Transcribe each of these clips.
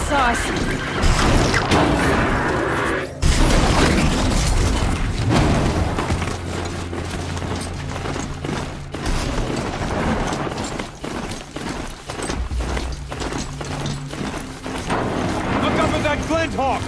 saw us. Hawk!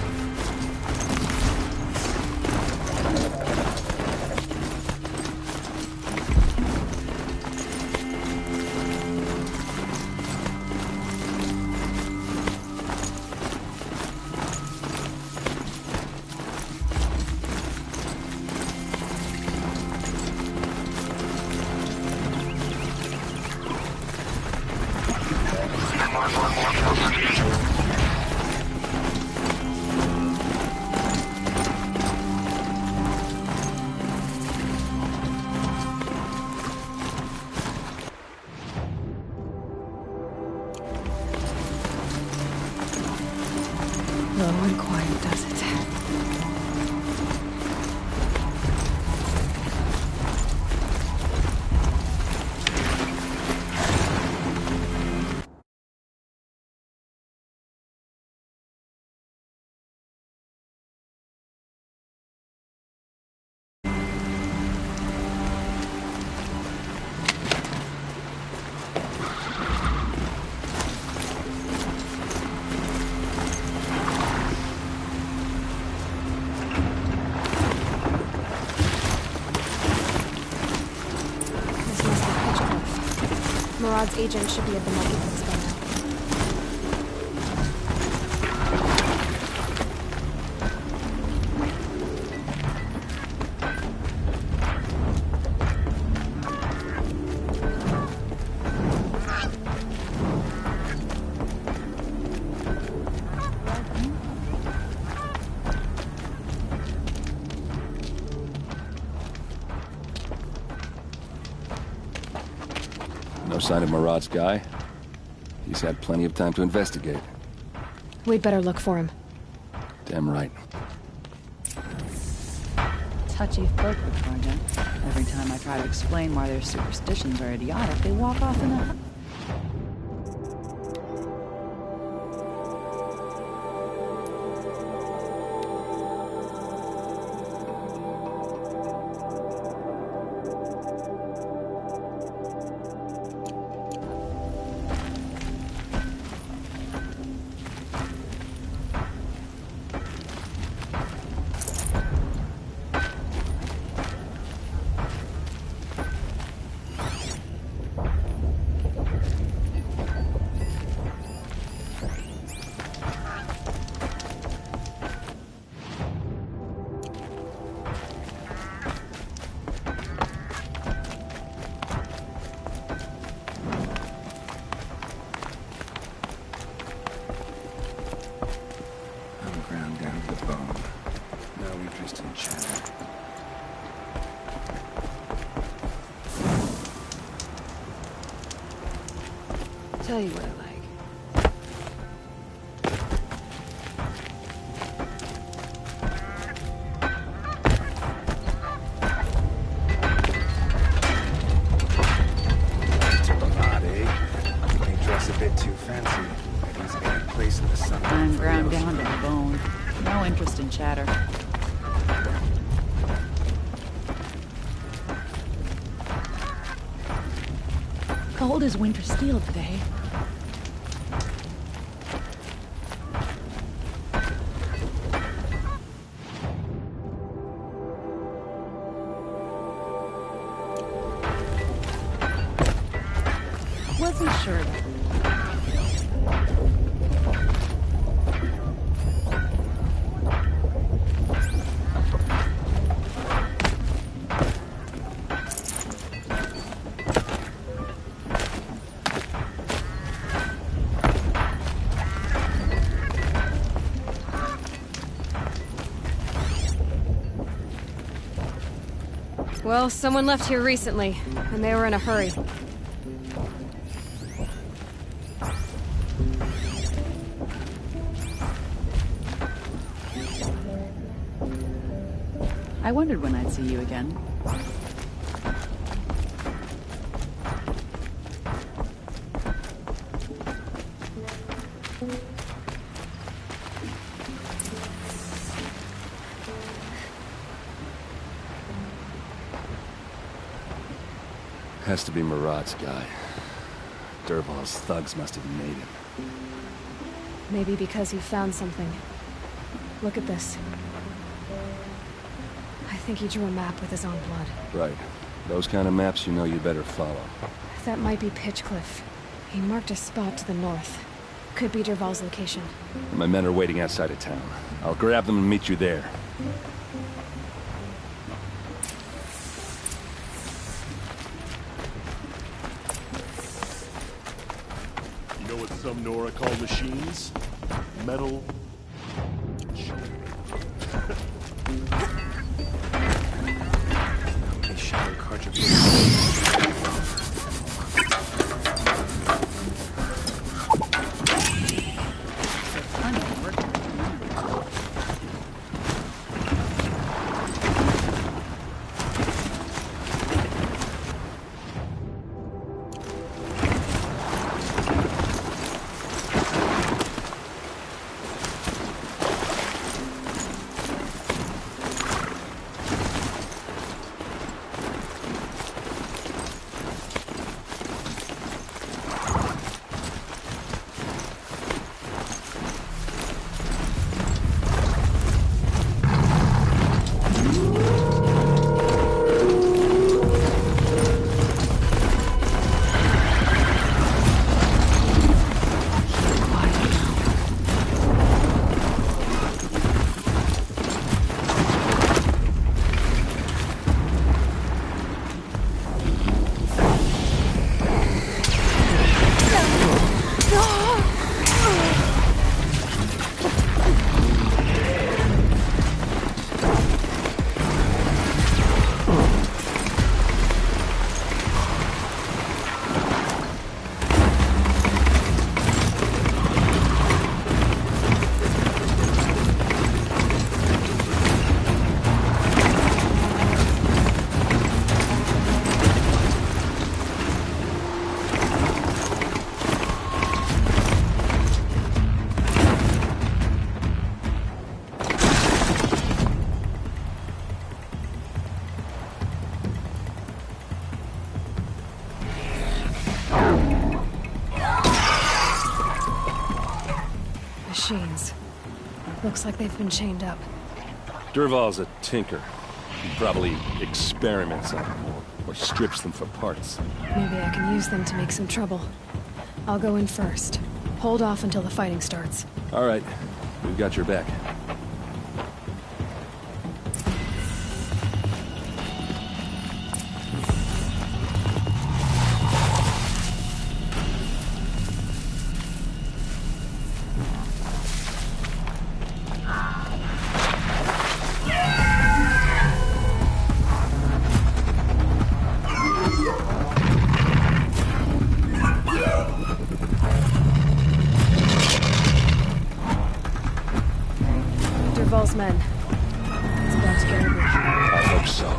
Low and quiet does it. Marad's agent should be at the multiplex by now. No sign of Marad's guy. He's had plenty of time to investigate. We'd better look for him. Damn right. Touchy focal project. Every time I try to explain why their superstitions are idiotic, they walk off in a... Tell you what I like. I'm ground down to the bone. No interest in chatter. Cold as winter steel today. Wasn't sure. Well, someone left here recently, and they were in a hurry. I wondered when I'd see you again. Has to be Murad's guy. Dervahl's thugs must have made him. Maybe because he found something. Look at this. I think he drew a map with his own blood. Right. Those kind of maps you know you better follow. That might be Pitchcliff. He marked a spot to the north. Could be Dervahl's location. My men are waiting outside of town. I'll grab them and meet you there. You know what some Nora call machines? Metal. They shower cartridges. Machines. Looks like they've been chained up. Dervahl's a tinker. He probably experiments on them, or strips them for parts. Maybe I can use them to make some trouble. I'll go in first. Hold off until the fighting starts. All right, we've got your back. Dervahl's men. It's about to get ugly. I hope so.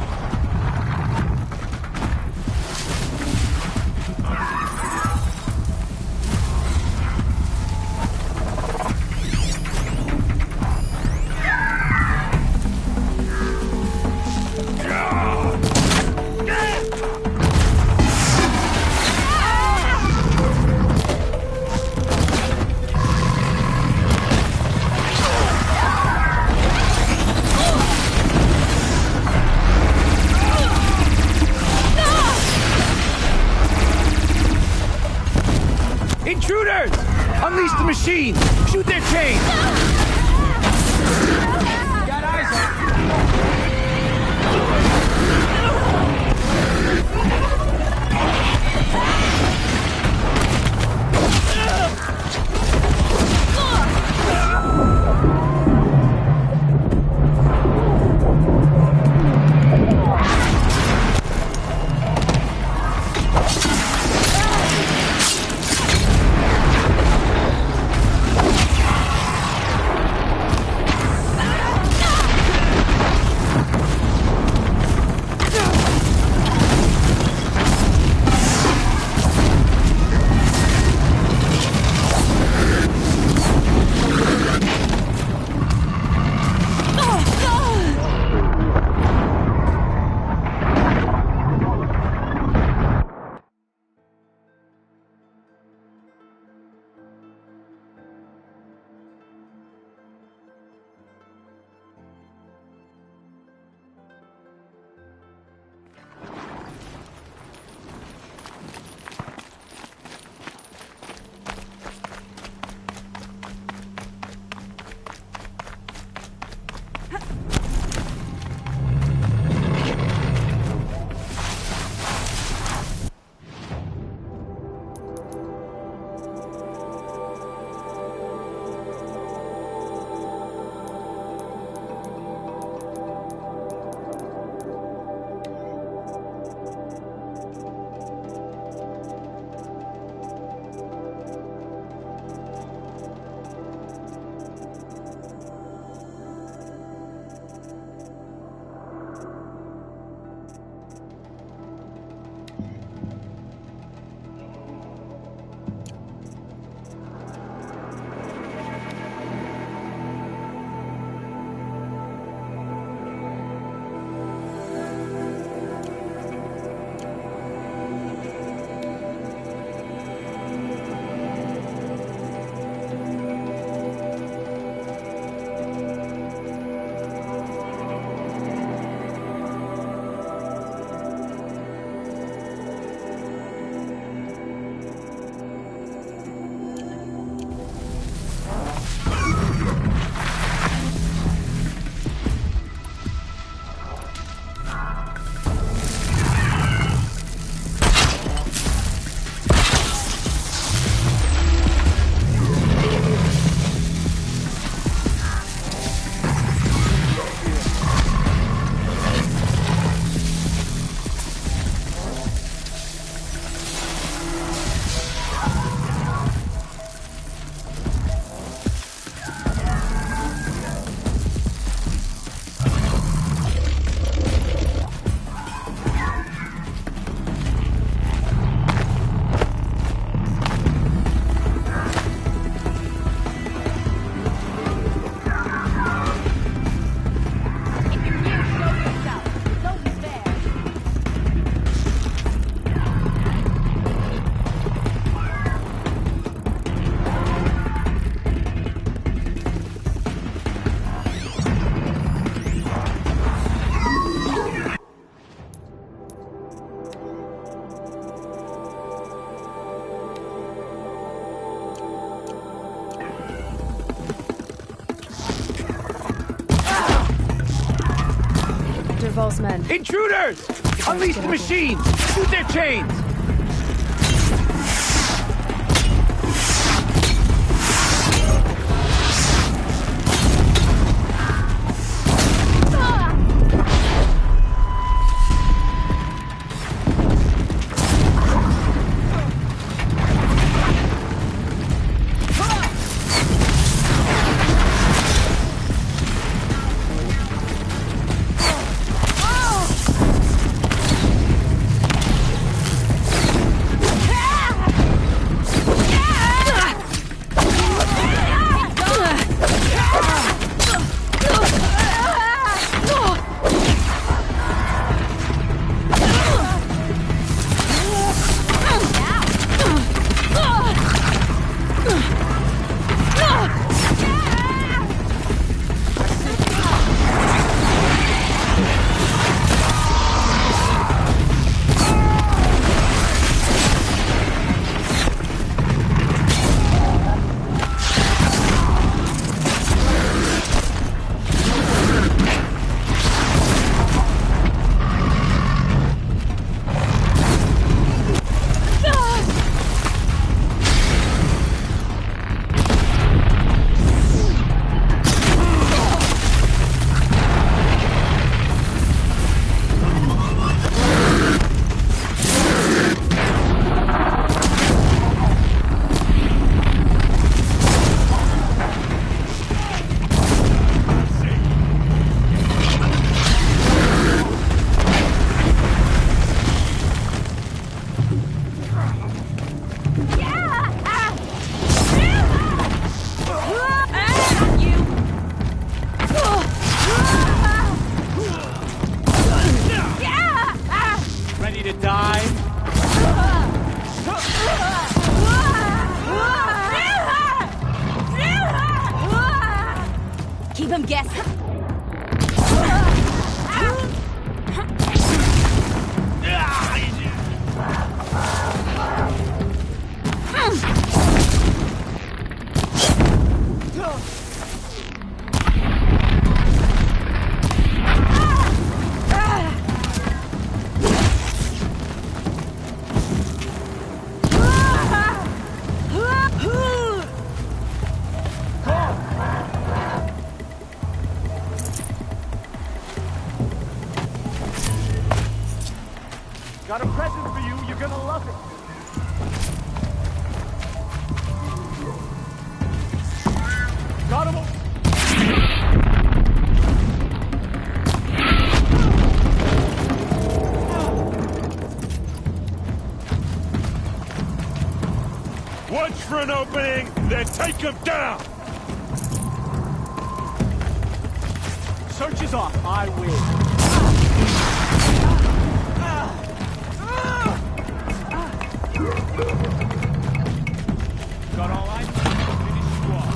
Intruders! Unleash the machines! Shoot their chains! Got eyes on. Duval's men. Intruders! Unleash the machines! Shoot their chains! Keep him guessing. Got a present for you. You're gonna love it. Got him. Watch for an opening, then take him down! Search is off. I win. Got all I need. Finish you off.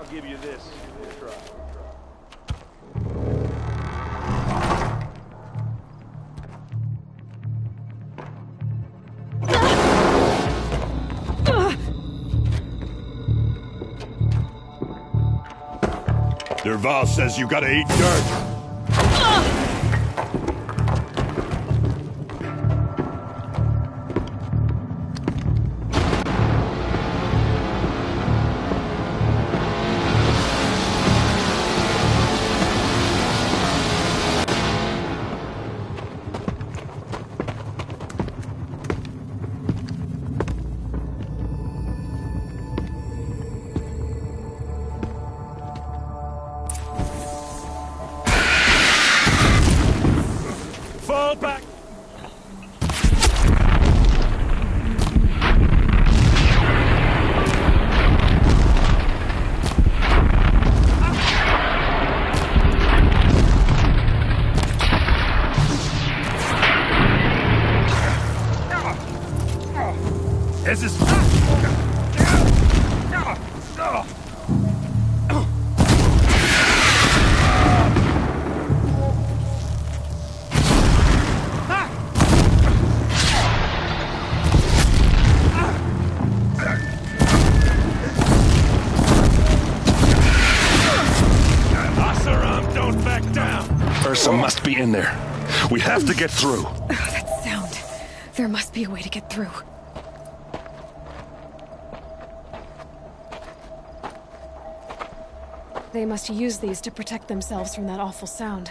I'll give you this. Give it a try. Derval says you gotta eat dirt. Fall back! Es ist... Don't back down! Ursa must be in there. We have to get through. That sound. There must be a way to get through. They must use these to protect themselves from that awful sound.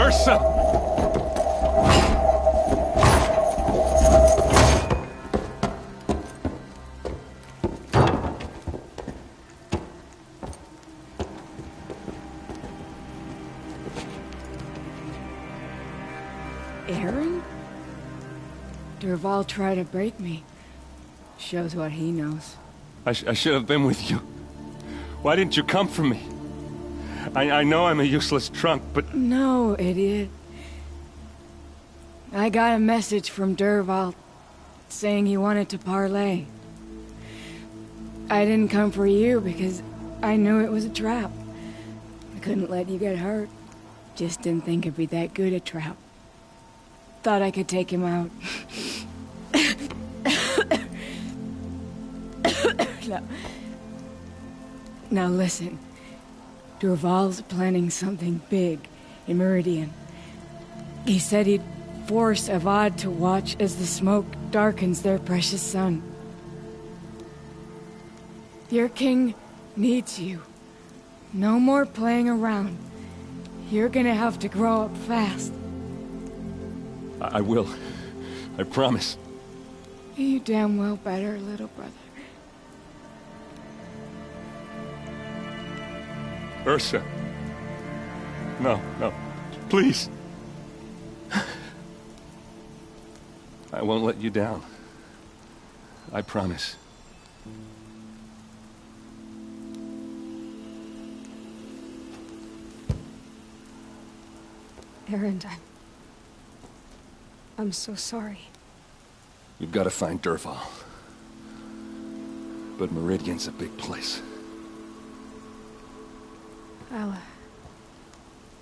Ursa! Aaron? Derval tried to break me. Shows what he knows. I should have been with you. Why didn't you come for me? I know I'm a useless trunk, but... No, idiot. I got a message from Derval saying he wanted to parlay. I didn't come for you because I knew it was a trap. I couldn't let you get hurt. Just didn't think it'd be that good a trap. Thought I could take him out. Now listen. Derval's planning something big in Meridian. He said he'd force Avad to watch as the smoke darkens their precious sun. Your king needs you. No more playing around. You're gonna have to grow up fast. I will. I promise. You damn well better, little brother. Ursa. No, no. Please. I won't let you down. I promise. Aaron, I'm so sorry. You've got to find Derval. But Meridian's a big place.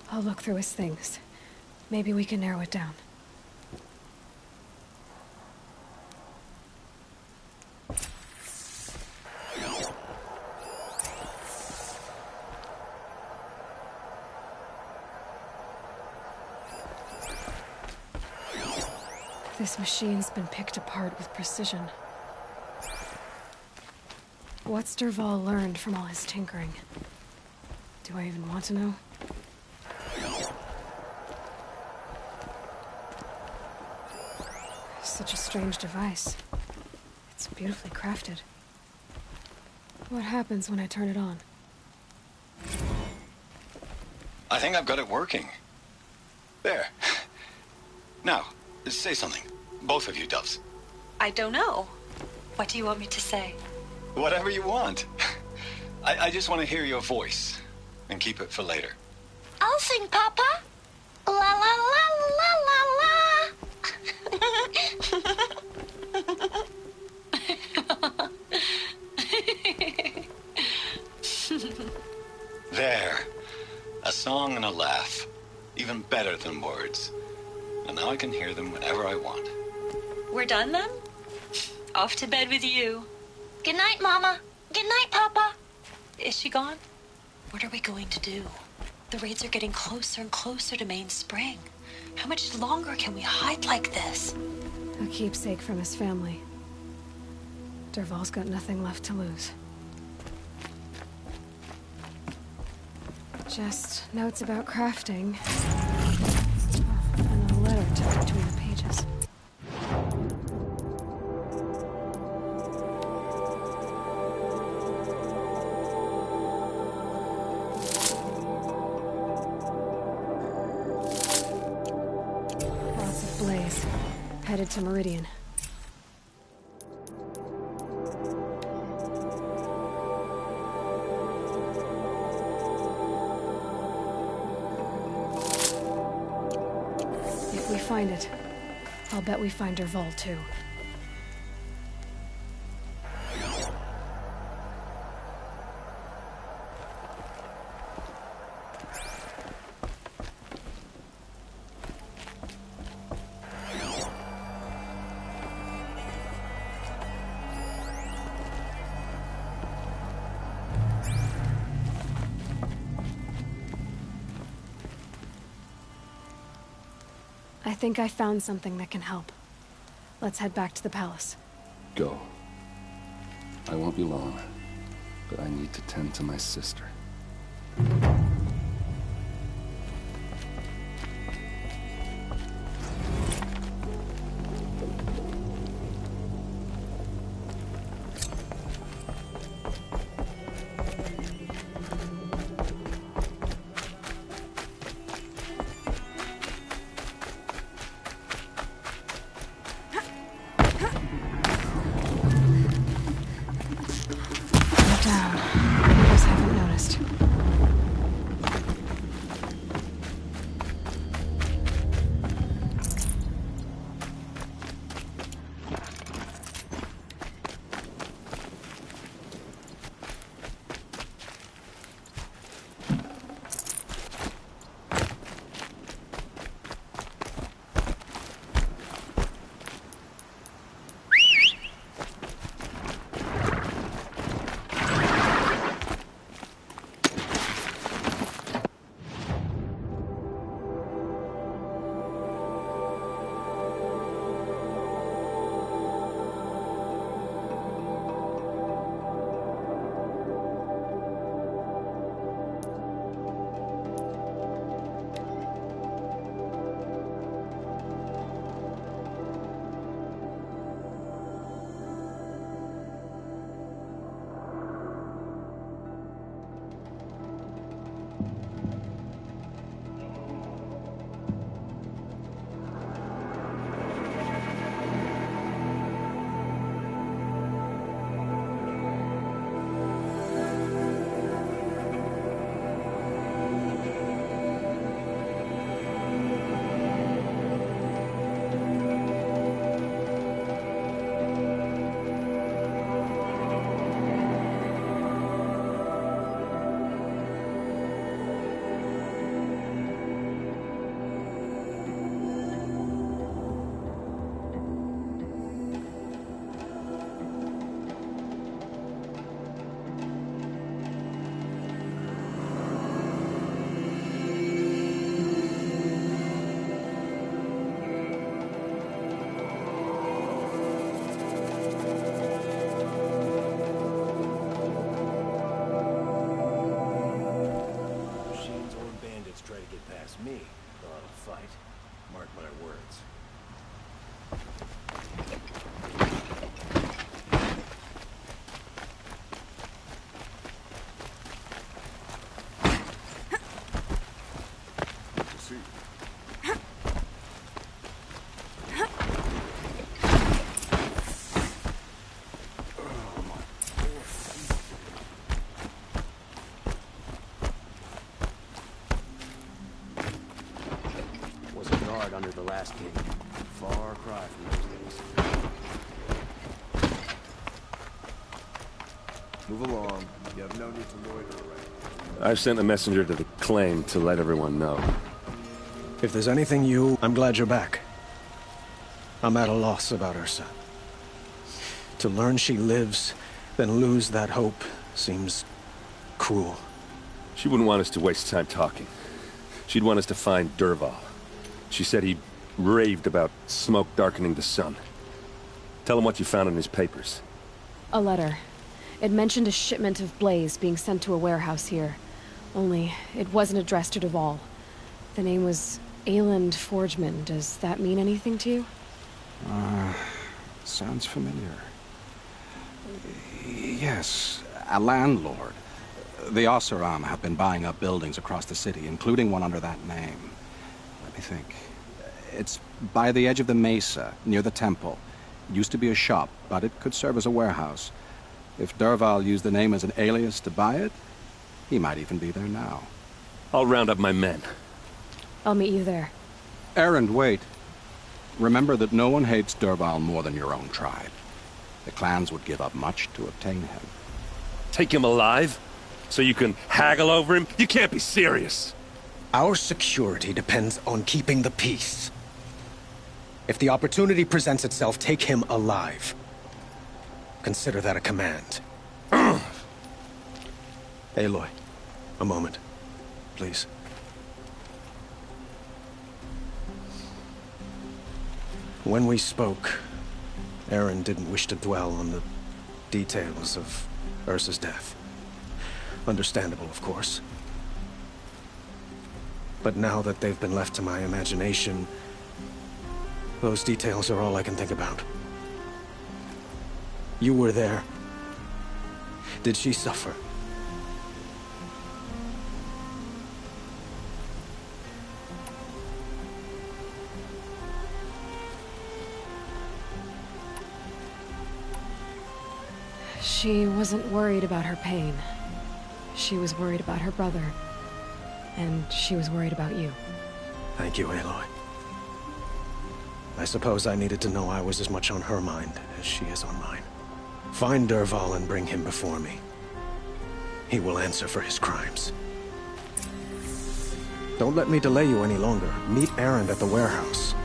I'll look through his things. Maybe we can narrow it down. This machine's been picked apart with precision. What's Dervahl learned from all his tinkering? Do I even want to know? Such a strange device. It's beautifully crafted. What happens when I turn it on? I think I've got it working. There. Now, say something. Both of you, Doves. I don't know. What do you want me to say? Whatever you want. I just want to hear your voice. And keep it for later. I'll sing, Papa. La la la la la la. There. A song and a laugh. Even better than words. And now I can hear them whenever I want. We're done then? Off to bed with you. Good night, Mama. Good night, Papa. Is she gone? What are we going to do? The raids are getting closer and closer to Main Spring. How much longer can we hide like this? A keepsake from his family. Dervahl's got nothing left to lose. Just notes about crafting. Oh, and a letter tucked between the pages. Lots of blaze. Headed to Meridian. If we find it, I'll bet we find Dervahl too. I think I found something that can help. Let's head back to the palace. Go. I won't be long, but I need to tend to my sister. Down. Others haven't noticed. last king. Far cry from those days. Move along. You have no need to loiter around. I've sent a messenger to the claim to let everyone know. If there's anything I'm glad you're back. I'm at a loss about Ursa. To learn she lives, then lose that hope, seems cruel. She wouldn't want us to waste time talking. She'd want us to find Dervahl. She said he raved about smoke darkening the sun. Tell him what you found in his papers. A letter. It mentioned a shipment of blaze being sent to a warehouse here. Only, it wasn't addressed to Dervahl. The name was Ayland Forgeman. Does that mean anything to you? Sounds familiar. Yes, a landlord. The Oseram have been buying up buildings across the city, including one under that name. Let me think. It's by the edge of the mesa, near the temple. It used to be a shop, but it could serve as a warehouse. If Dervahl used the name as an alias to buy it, he might even be there now. I'll round up my men. I'll meet you there. Erend, wait. Remember that no one hates Dervahl more than your own tribe. The clans would give up much to obtain him. Take him alive? So you can haggle over him? You can't be serious. Our security depends on keeping the peace. If the opportunity presents itself, take him alive. Consider that a command. Aloy, a moment, please. When we spoke, Erend didn't wish to dwell on the details of Ursa's death. Understandable, of course. But now that they've been left to my imagination, those details are all I can think about. You were there. Did she suffer? She wasn't worried about her pain. She was worried about her brother. And she was worried about you. Thank you, Aloy. I suppose I needed to know I was as much on her mind as she is on mine. Find Dervahl and bring him before me. He will answer for his crimes. Don't let me delay you any longer. Meet Erend at the warehouse.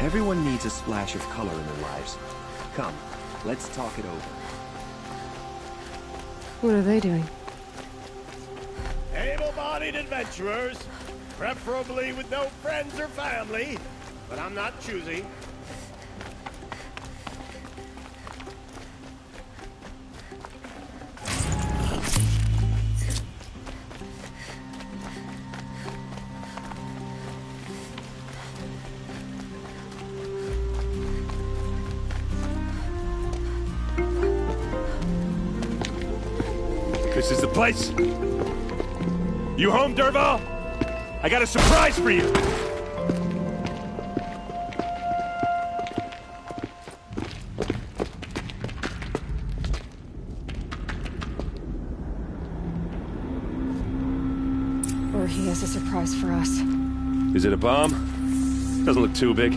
Everyone needs a splash of color in their lives. Come, let's talk it over. What are they doing? Able-bodied adventurers, preferably with no friends or family, but I'm not choosy. This is the place. You home, Dervahl? I got a surprise for you. Or he has a surprise for us. Is it a bomb? Doesn't look too big.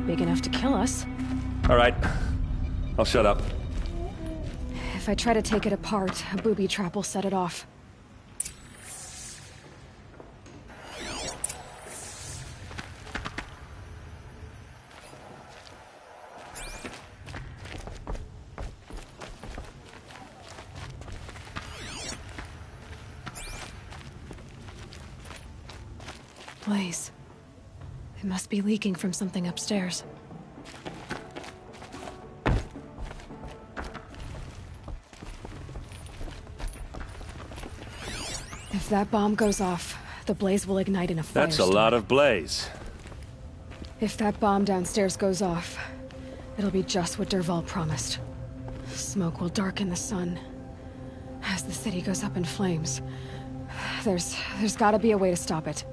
Big enough to kill us. All right. I'll shut up. If I try to take it apart, a booby trap will set it off. Blaze. It must be leaking from something upstairs. If that bomb goes off, the blaze will ignite in a firestorm. That's a lot of blaze. If that bomb downstairs goes off, it'll be just what Dervahl promised. Smoke will darken the sun. As the city goes up in flames, there's gotta be a way to stop it.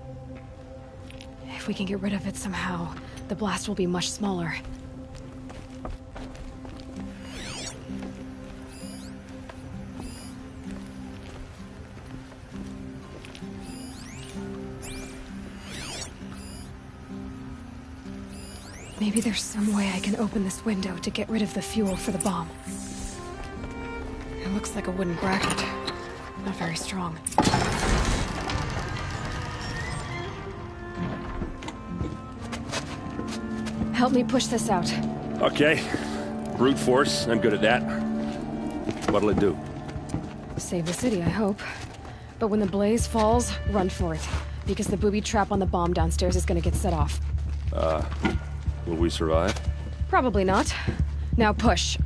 If we can get rid of it somehow, the blast will be much smaller. Maybe there's some way I can open this window to get rid of the fuel for the bomb. It looks like a wooden bracket. Not very strong. Help me push this out. Okay. Brute force, I'm good at that. What'll it do? Save the city, I hope. But when the blaze falls, run for it. Because the booby trap on the bomb downstairs is gonna get set off. Will we survive? Probably not. Now push.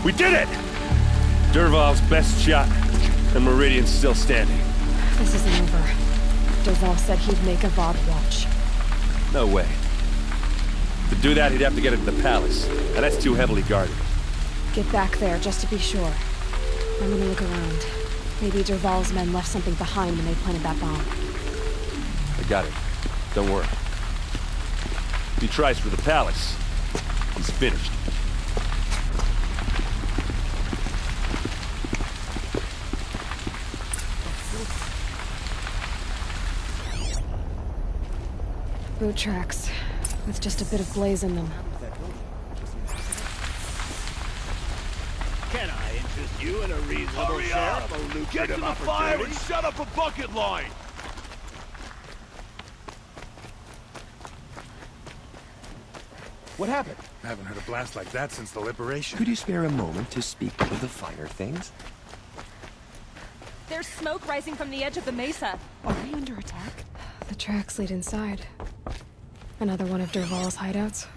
We did it! Dervahl's best shot, and Meridian's still standing. This isn't over. Dervahl said he'd make a VOD watch. No way. To do that, he'd have to get into the palace, and that's too heavily guarded. Get back there, just to be sure. I'm gonna look around. Maybe Dervahl's men left something behind when they planted that bomb. I got it. Don't worry. If he tries for the palace, he's finished. Boot tracks, with just a bit of blaze in them. Can I interest you in a reasonable share of a lucrative Get to the fire and opportunity? set up a bucket line! What happened? I haven't heard a blast like that since the liberation. Could you spare a moment to speak of the finer things? There's smoke rising from the edge of the mesa. Are we under attack? The tracks lead inside. Another one of Dervahl's hideouts.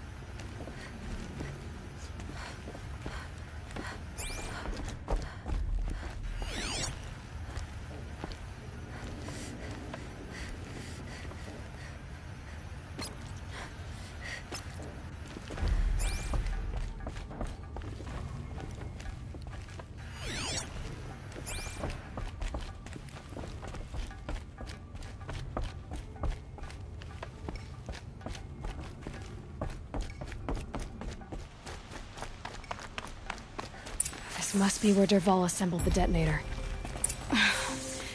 This must be where Dervahl assembled the detonator.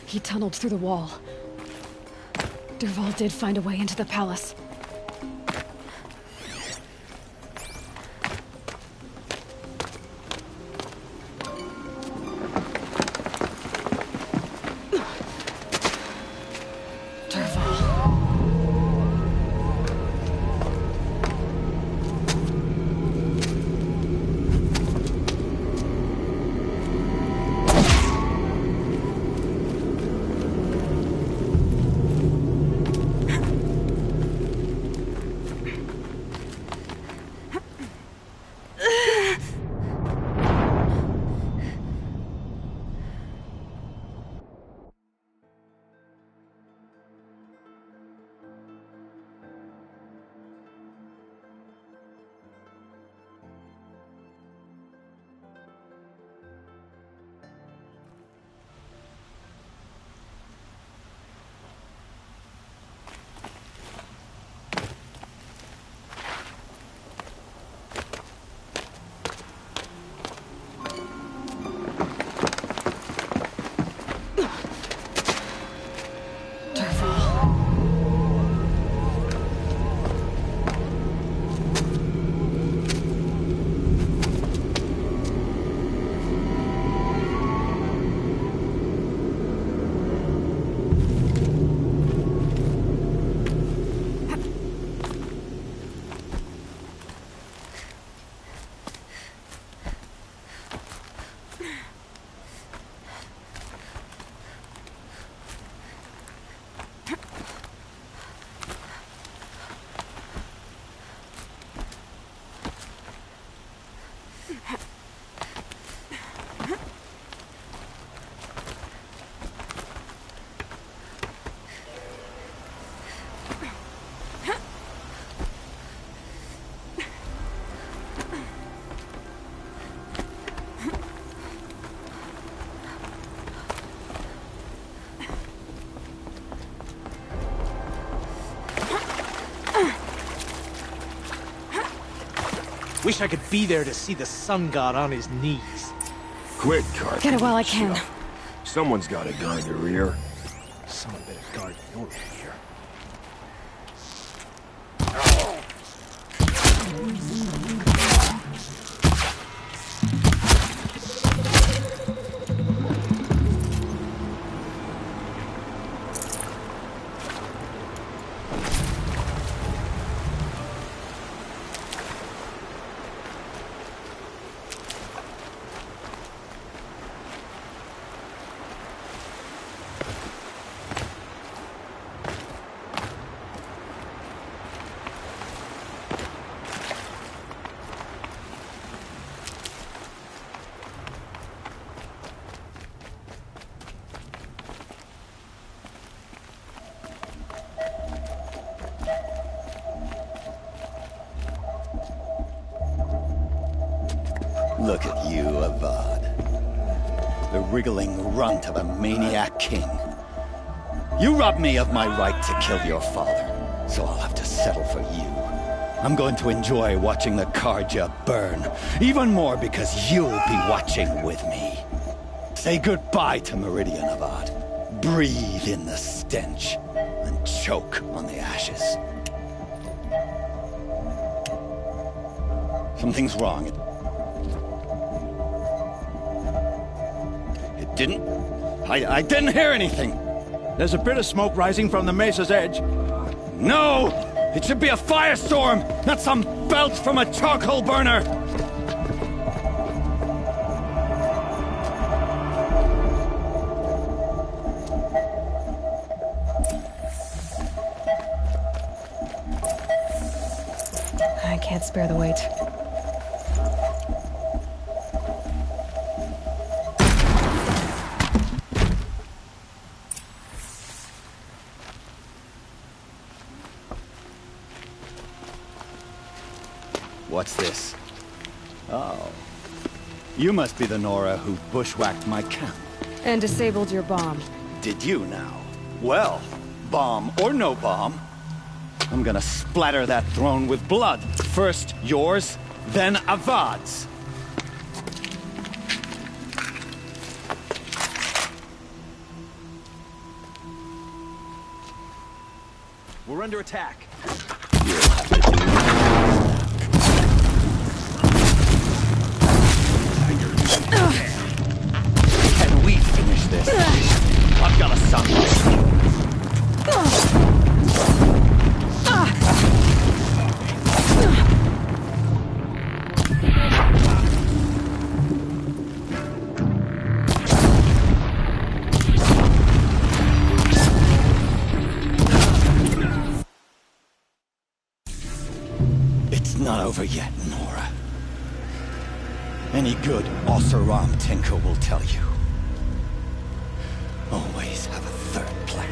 He tunneled through the wall. Dervahl did find a way into the palace. Wish I could be there to see the sun god on his knees. Quit, Carter. Get it while I can. Someone's got to guard the rear. Someone better guard your rear. Look at you, Avad. The wriggling runt of a maniac king. You robbed me of my right to kill your father, so I'll have to settle for you. I'm going to enjoy watching the Karja burn, even more because you'll be watching with me. Say goodbye to Meridian, Avad. Breathe in the stench, and choke on the ashes. Something's wrong. I didn't hear anything. There's a bit of smoke rising from the mesa's edge. No! It should be a firestorm, not some belch from a charcoal burner! I can't spare the weight. What's this? Oh. You must be the Nora who bushwhacked my camp. And disabled your bomb. Did you now? Well, bomb or no bomb, I'm gonna splatter that throne with blood. First yours, then Avad's. We're under attack. You'll have to do Can we finish this? I've got a son. It's not over yet, Nora. Any good Oseram tinker will tell you. Always have a third plan.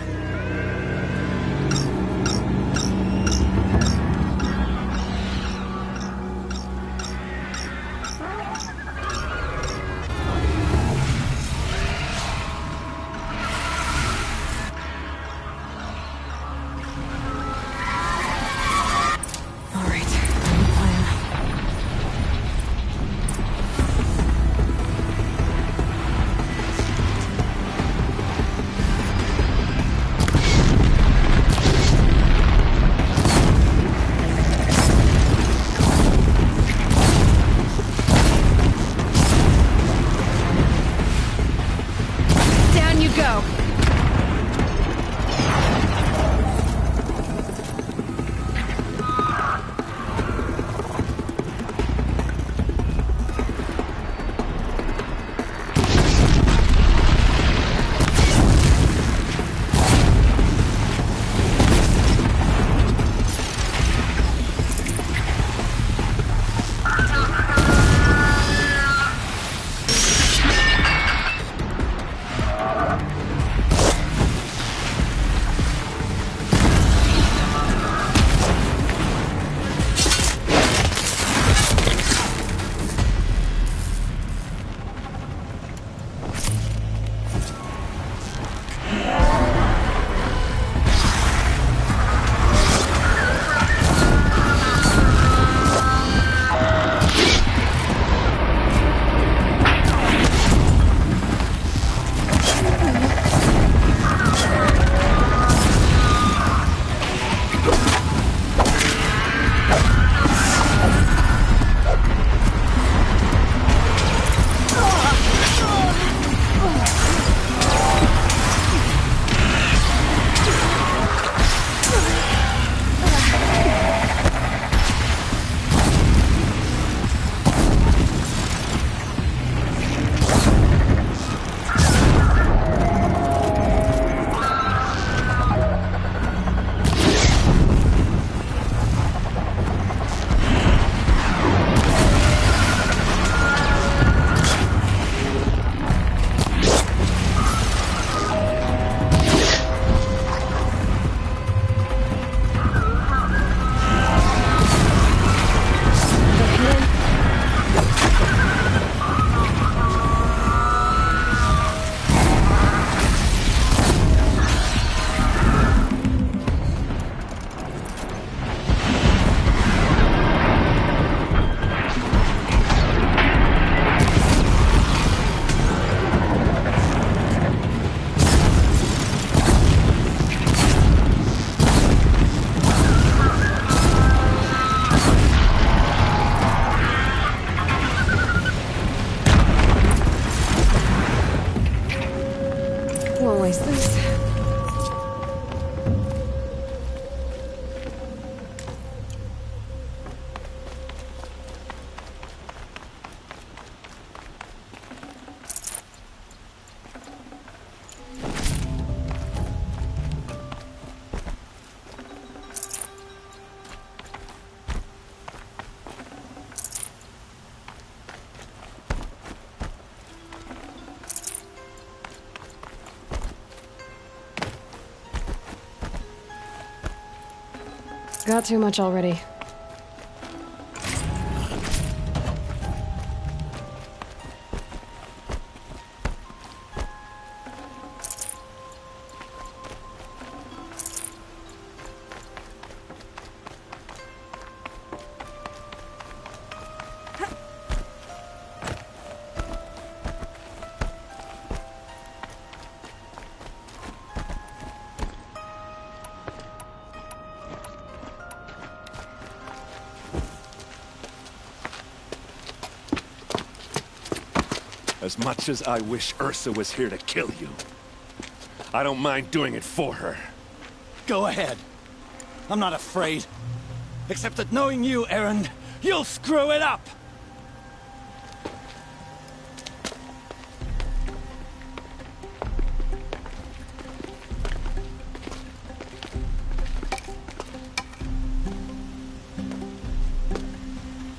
Got too much already. As much as I wish Ursa was here to kill you, I don't mind doing it for her. Go ahead. I'm not afraid. Except that knowing you, Aaron, you'll screw it up!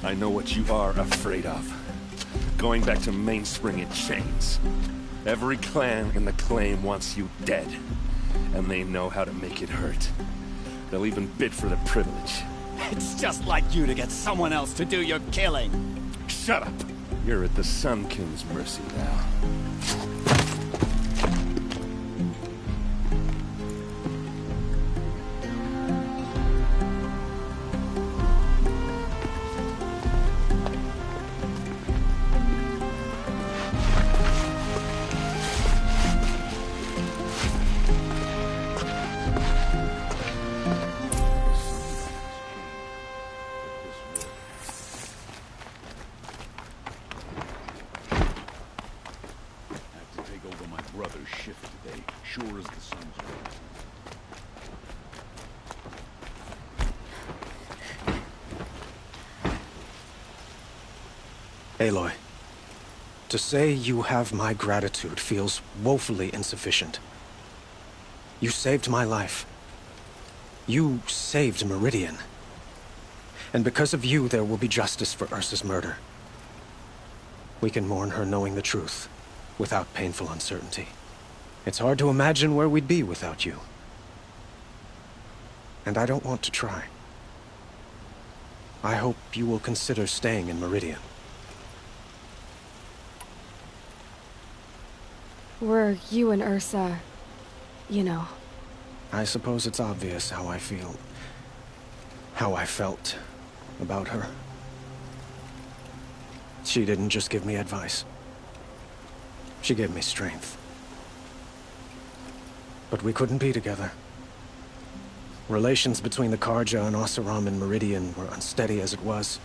I know what you are afraid of. Going back to Mainspring in chains. Every clan in the claim wants you dead. And they know how to make it hurt. They'll even bid for the privilege. It's just like you to get someone else to do your killing. Shut up! You're at the Sun King's mercy now. Aloy, to say you have my gratitude feels woefully insufficient. You saved my life. You saved Meridian. And because of you, there will be justice for Ursa's murder. We can mourn her knowing the truth, without painful uncertainty. It's hard to imagine where we'd be without you. And I don't want to try. I hope you will consider staying in Meridian. Were you and Ursa, you know? I suppose it's obvious how I felt about her. She didn't just give me advice. She gave me strength. But we couldn't be together. Relations between the Karja and Oseram and Meridian were unsteady as it was.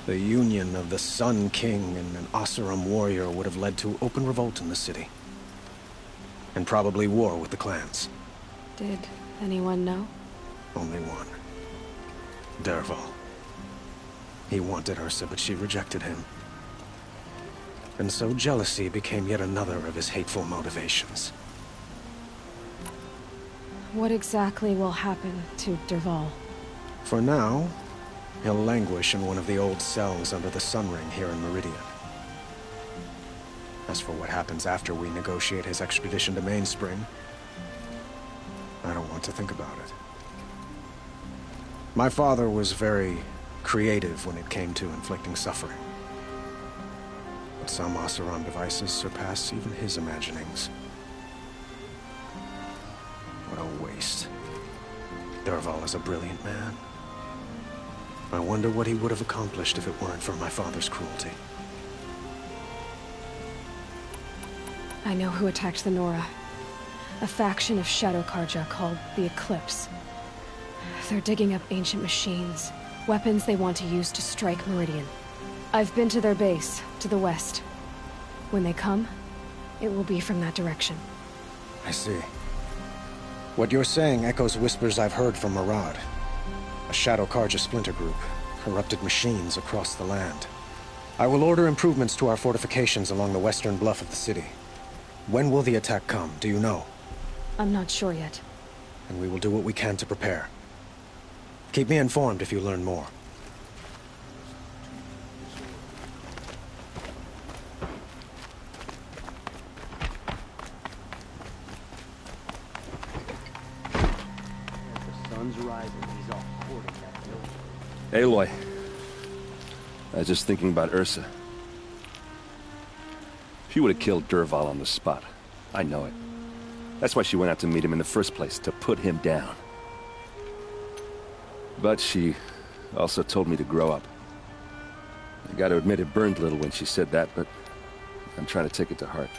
The union of the Sun King and an Oseram warrior would have led to open revolt in the city. And probably war with the clans. Did anyone know? Only one. Dervahl. He wanted Ursa, but she rejected him. And so jealousy became yet another of his hateful motivations. What exactly will happen to Dervahl? For now, he'll languish in one of the old cells under the Sun Ring here in Meridian. As for what happens after we negotiate his extradition to Mainspring, I don't want to think about it. My father was very creative when it came to inflicting suffering. But some Oseram devices surpass even his imaginings. What a waste. Dervahl is a brilliant man. I wonder what he would have accomplished if it weren't for my father's cruelty. I know who attacked the Nora. A faction of Shadow Karja called the Eclipse. They're digging up ancient machines, weapons they want to use to strike Meridian. I've been to their base, to the west. When they come, it will be from that direction. I see. What you're saying echoes whispers I've heard from Murad. A Shadow Karja splinter group, corrupted machines across the land. I will order improvements to our fortifications along the western bluff of the city. When will the attack come, do you know? I'm not sure yet. And we will do what we can to prepare. Keep me informed if you learn more. Sun's rising. He's all courting that building. Aloy. I was just thinking about Ursa. She would have killed Dervahl on the spot. I know it. That's why she went out to meet him in the first place, to put him down. But she also told me to grow up. I gotta admit it burned a little when she said that, but I'm trying to take it to heart.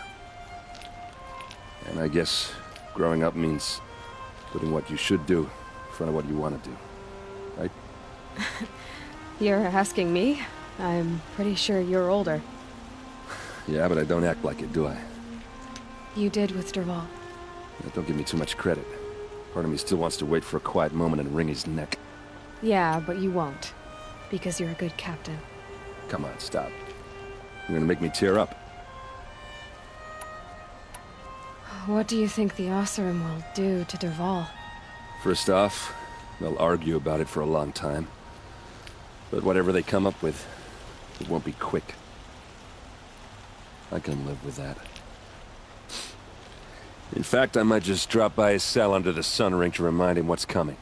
And I guess growing up means putting what you should do in front of what you want to do. Right? You're asking me? I'm pretty sure you're older. Yeah, but I don't act like it, do I? You did with Dervahl. Don't give me too much credit. Part of me still wants to wait for a quiet moment and wring his neck. Yeah, but you won't. Because you're a good captain. Come on, stop. You're gonna make me tear up. What do you think the Oseram will do to Dervahl? First off, they'll argue about it for a long time. But whatever they come up with, it won't be quick. I can live with that. In fact, I might just drop by his cell under the sun ring to remind him what's coming.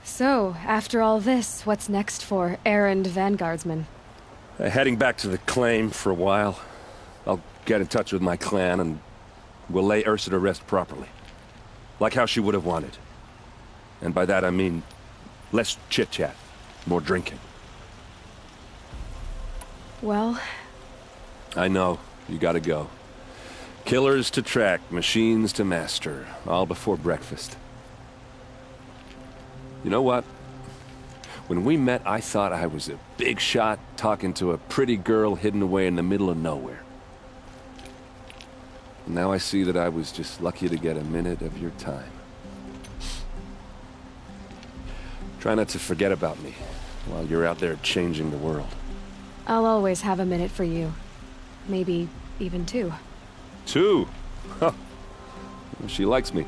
So, after all this, what's next for errand vanguardsman? Heading back to the claim for a while. I'll get in touch with my clan and we'll lay Ursa to rest properly. Like how she would have wanted. And by that I mean less chit-chat, more drinking. Well... I know, you gotta go. Killers to track, machines to master, all before breakfast. You know what? When we met, I thought I was a big shot talking to a pretty girl hidden away in the middle of nowhere. Now I see that I was just lucky to get a minute of your time. Try not to forget about me while you're out there changing the world. I'll always have a minute for you. Maybe even two. Two? Huh. She likes me.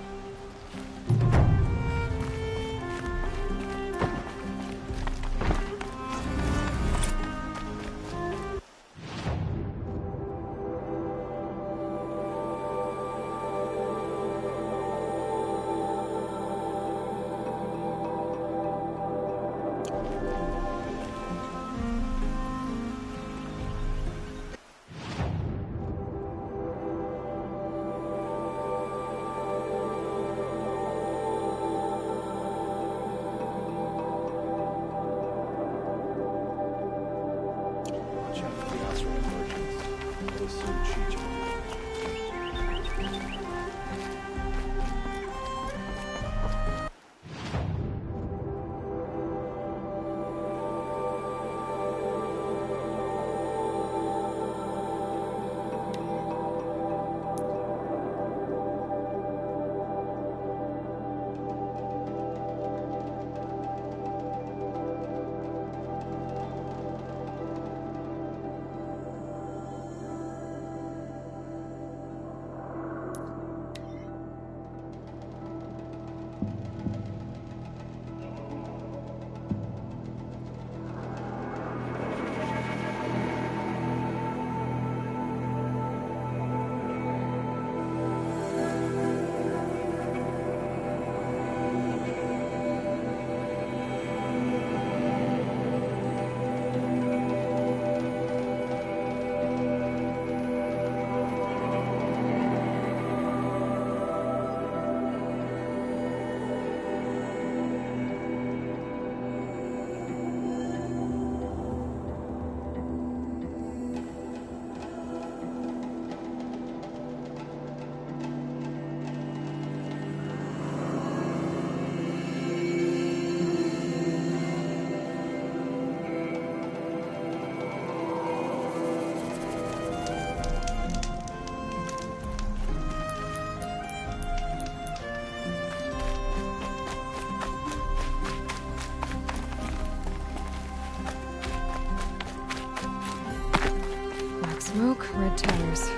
Smoke, red tires.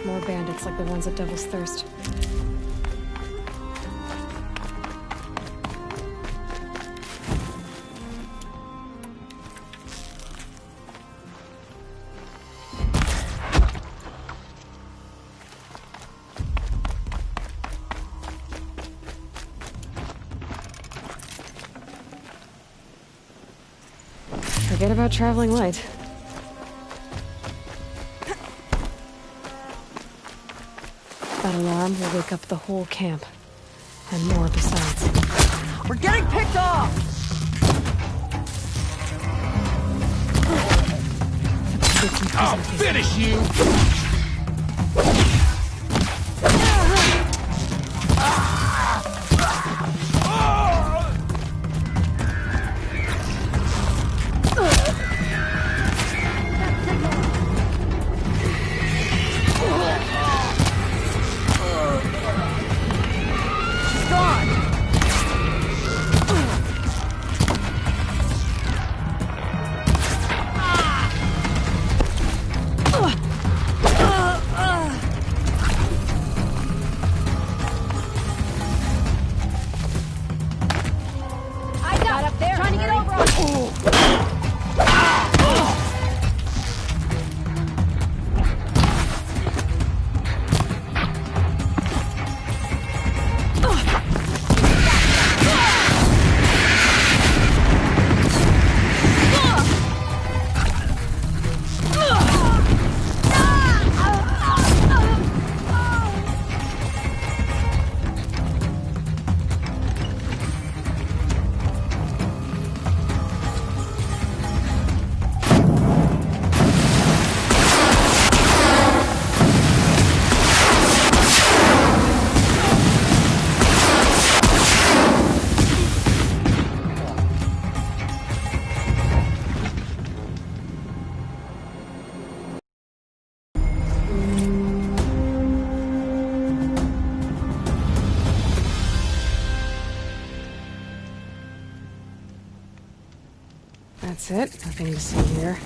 More bandits like the ones at Devil's Thirst. Forget about traveling light. That alarm will wake up the whole camp. And more besides. We're getting picked off! I'll finish you! That's it. Nothing to see here.